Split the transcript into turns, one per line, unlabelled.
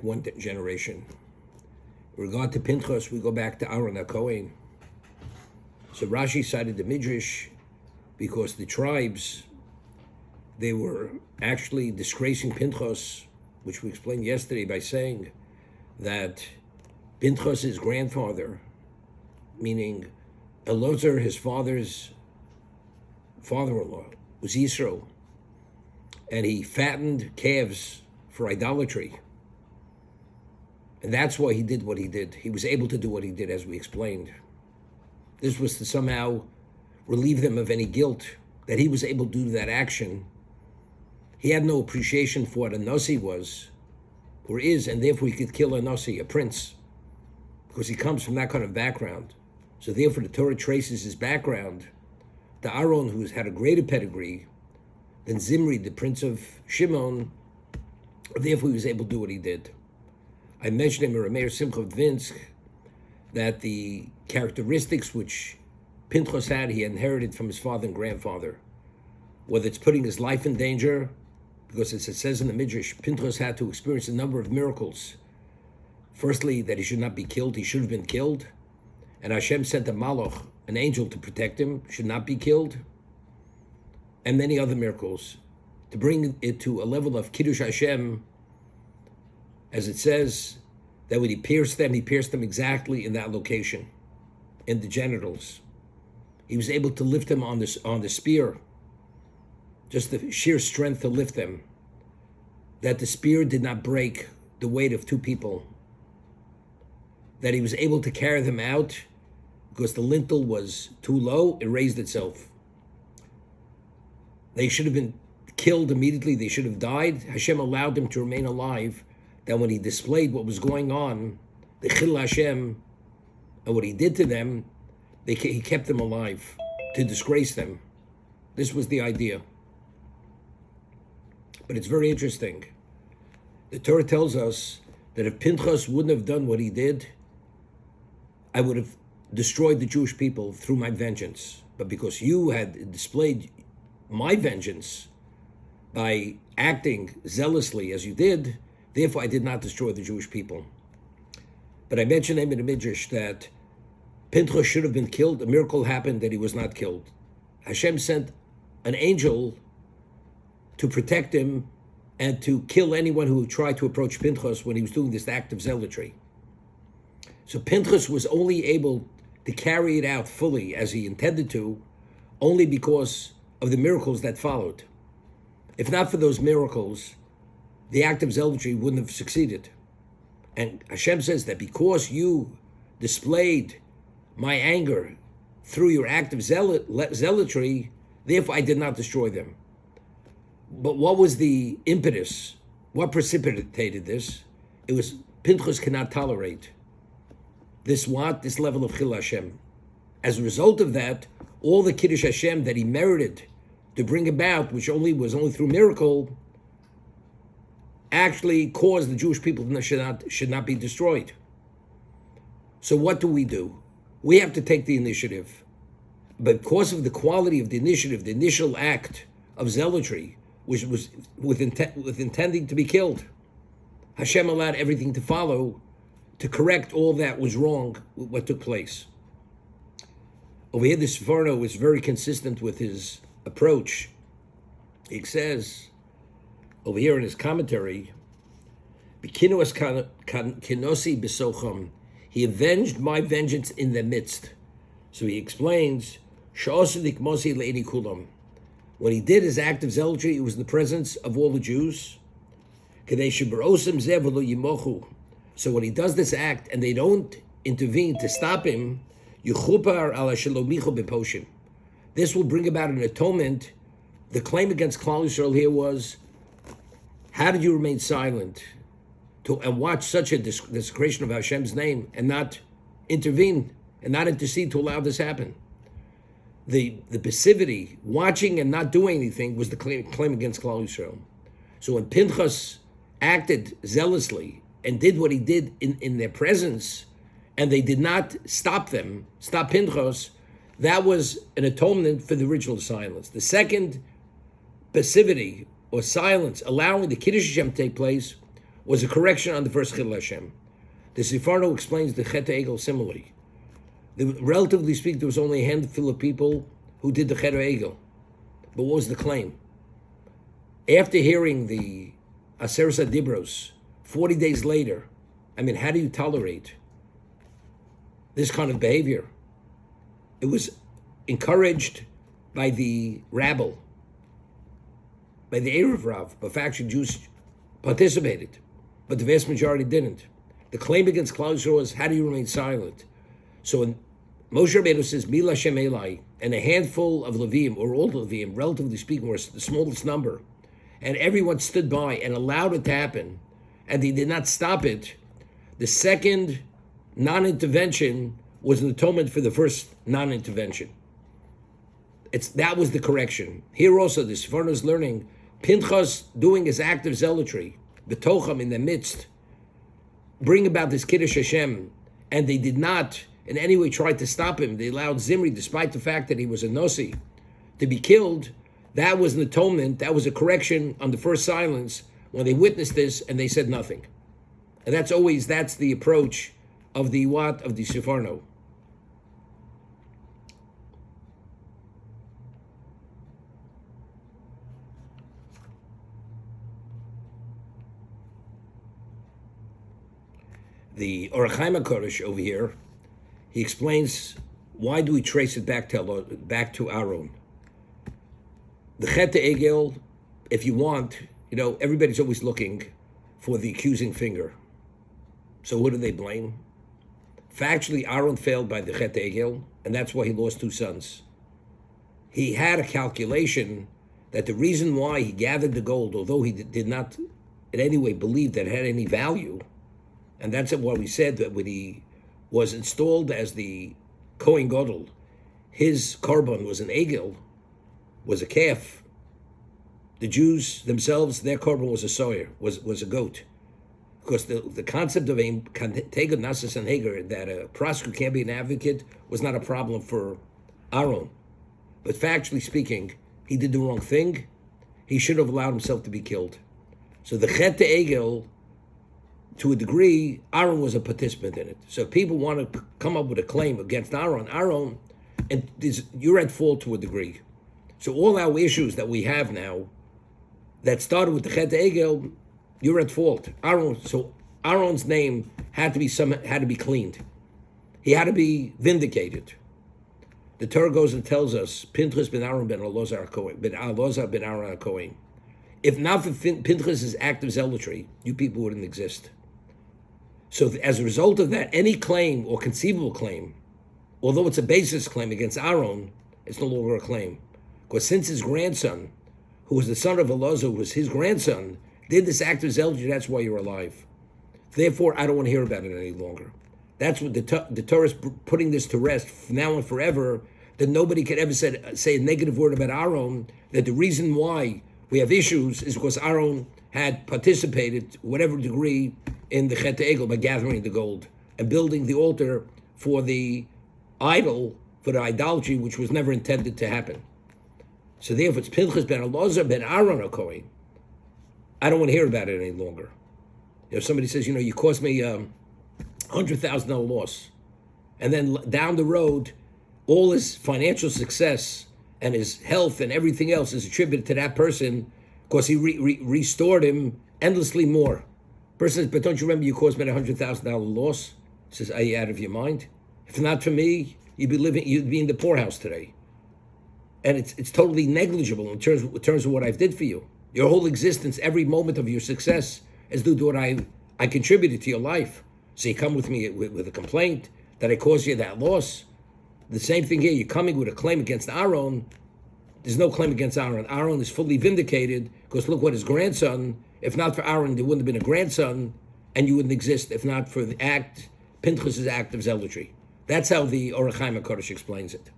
one generation. In regard to Pinchas, we go back to Aaron HaKohen. So Rashi cited the Midrash because the tribes, they were actually disgracing Pinchas, which we explained yesterday by saying that Pinchas' grandfather, meaning Elazar, his father's father-in-law, was Yisro, and he fattened calves for idolatry. And that's why he did what he did. He was able to do what he did, as we explained. This was to somehow relieve them of any guilt that he was able to do that action. He had no appreciation for what a Nasi was, or is, and therefore he could kill a Nasi, a prince, because he comes from that kind of background. So therefore the Torah traces his background to Aaron, who had a greater pedigree than Zimri, the prince of Shimon. Therefore he was able to do what he did. I mentioned in Rameir Simcha of Dvinsk that the characteristics which Pinchas had, he inherited from his father and grandfather. Whether it's putting his life in danger, because as it says in the Midrash, Pinchas had to experience a number of miracles. Firstly, that he should not be killed, he should have been killed. And Hashem sent a malach, an angel, to protect him, should not be killed. And many other miracles, to bring it to a level of Kiddush Hashem, as it says, that when he pierced them exactly in that location, in the genitals. He was able to lift them on the spear, just the sheer strength to lift them, that the spear did not break the weight of two people, that he was able to carry them out because the lintel was too low, it raised itself. They should have been killed immediately, they should have died. Hashem allowed them to remain alive, that when he displayed what was going on, the Chil Hashem, and what he did to them, he kept them alive to disgrace them. This was the idea. But it's very interesting. The Torah tells us that if Pinchas wouldn't have done what he did, I would have destroyed the Jewish people through my vengeance. But because you had displayed my vengeance by acting zealously as you did, therefore I did not destroy the Jewish people. But I mentioned him in the Midrash that Pinchas should have been killed. A miracle happened that he was not killed. Hashem sent an angel to protect him and to kill anyone who tried to approach Pinchas when he was doing this act of zealotry. So Pinchas was only able to carry it out fully as he intended to, only because of the miracles that followed. If not for those miracles, the act of zealotry wouldn't have succeeded. And Hashem says that because you displayed my anger through your act of zealotry, therefore I did not destroy them. But what was the impetus? What precipitated this? It was Pinchas cannot tolerate this level of Chil Hashem. As a result of that, all the Kiddush Hashem that he merited to bring about, which was only through miracle, actually caused the Jewish people should not be destroyed. So what do? We have to take the initiative. But because of the quality of the initiative, the initial act of zealotry, which was with intending to be killed, Hashem allowed everything to follow to correct all that was wrong with what took place. Over here, the Sforno is very consistent with his approach. He says, over here in his commentary, B'kinuas kinosi b'socham, he avenged my vengeance in their midst. So he explains, Sha'osadik mosi le'eni kulam. When he did his act of zealotry, it was in the presence of all the Jews. Kedei shebarosim zeh v'lo yimochu. So when he does this act and they don't intervene to stop him, yuchupar ala shalomichu beposhim. This will bring about an atonement. The claim against Klal Yisrael here was, how did you remain silent and watch such a desecration of Hashem's name and not intervene and not intercede to allow this happen? The passivity, watching and not doing anything, was the claim against Klal Yisrael. So when Pinchas acted zealously and did what he did in their presence, and they did not stop Pinchas, that was an atonement for the original silence. The second passivity or silence, allowing the Kiddush Hashem to take place, was a correction on the first Chil Hashem. The Sefarno explains the Chet Egel similarly. Relatively speaking, there was only a handful of people who did the Chet Egel. But what was the claim? After hearing the Aseret Dibros, 40 days later, how do you tolerate this kind of behavior? It was encouraged by the rabble, by the Erev Rav, but actually Jews participated, but the vast majority didn't. The claim against Klal Yisrael was, how do you remain silent? So when Moshe Rabbeinu says, Mil Hashem Elai, and a handful of Levim, or all the Levim, relatively speaking, were the smallest number, and everyone stood by and allowed it to happen, and they did not stop it, the second non-intervention was an atonement for the first non-intervention. That was the correction. Here also, the Sefarno is learning, Pinchas doing his act of zealotry, B'tocham in the midst, bring about this Kiddush Hashem, and they did not in any way try to stop him. They allowed Zimri, despite the fact that he was a Nossi, to be killed. That was an atonement, that was a correction on the first silence when they witnessed this and they said nothing. And that's the approach of the Sefarno. The Orach Chaim HaKadosh over here, he explains, why do we trace it back to Aaron? The Chet Egel, if you want, everybody's always looking for the accusing finger. So who do they blame? Factually, Aaron failed by the Chet Egel, and that's why he lost 2 sons. He had a calculation that the reason why he gathered the gold, although he did not in any way believe that it had any value, and that's why we said that when he was installed as the Kohen Gadol, his korban was an egel, was a calf. The Jews themselves, their korban was a soyer, was a goat. Because the concept of a teged nasas and hager, that a prosecutor can't be an advocate, was not a problem for Aaron. But factually speaking, he did the wrong thing. He should have allowed himself to be killed. So the Chet Egel, to a degree, Aaron was a participant in it. So if people want to come up with a claim against Aaron, and you're at fault to a degree. So all our issues that we have now, that started with the Chet Egel, you're at fault. Aaron's name had to be cleaned. He had to be vindicated. The Torah goes and tells us, Pinchas ben Aaron ben Elazar ben Aaron HaKohen. If not for Pinchas' act of zealotry, you people wouldn't exist. So as a result of that, any claim or conceivable claim, although it's a basis claim against Aaron, it's no longer a claim. Because since his grandson, who was the son of Elazar, who was his grandson, did this act of zealotry, that's why you're alive. Therefore, I don't want to hear about it any longer. That's what the Torah is putting this to rest now and forever, that nobody could ever say a negative word about Aaron, that the reason why we have issues is because Aaron had participated, whatever degree, in the Chet Egel by gathering the gold and building the altar for the idol, for the idolatry, which was never intended to happen. So therefore, it's Pinchas ben Elazar ben Aaron HaKohen. I don't want to hear about it any longer. Somebody says, you cost me $100,000 loss. And then down the road, all his financial success and his health and everything else is attributed to that person because he restored him endlessly more. Person says, but don't you remember you caused me a $100,000 loss? He says, are you out of your mind? If not for me, you'd be in the poorhouse today. And it's totally negligible in terms of what I did for you. Your whole existence, every moment of your success is due to what I contributed to your life. So you come with me with a complaint that I caused you that loss. The same thing here, you're coming with a claim against Aaron. There's no claim against Aaron. Aaron is fully vindicated because look what his grandson, if not for Aaron, there wouldn't have been a grandson and you wouldn't exist if not for the Pinchas' act of zealotry. That's how the Orach Chaim HaKadosh explains it.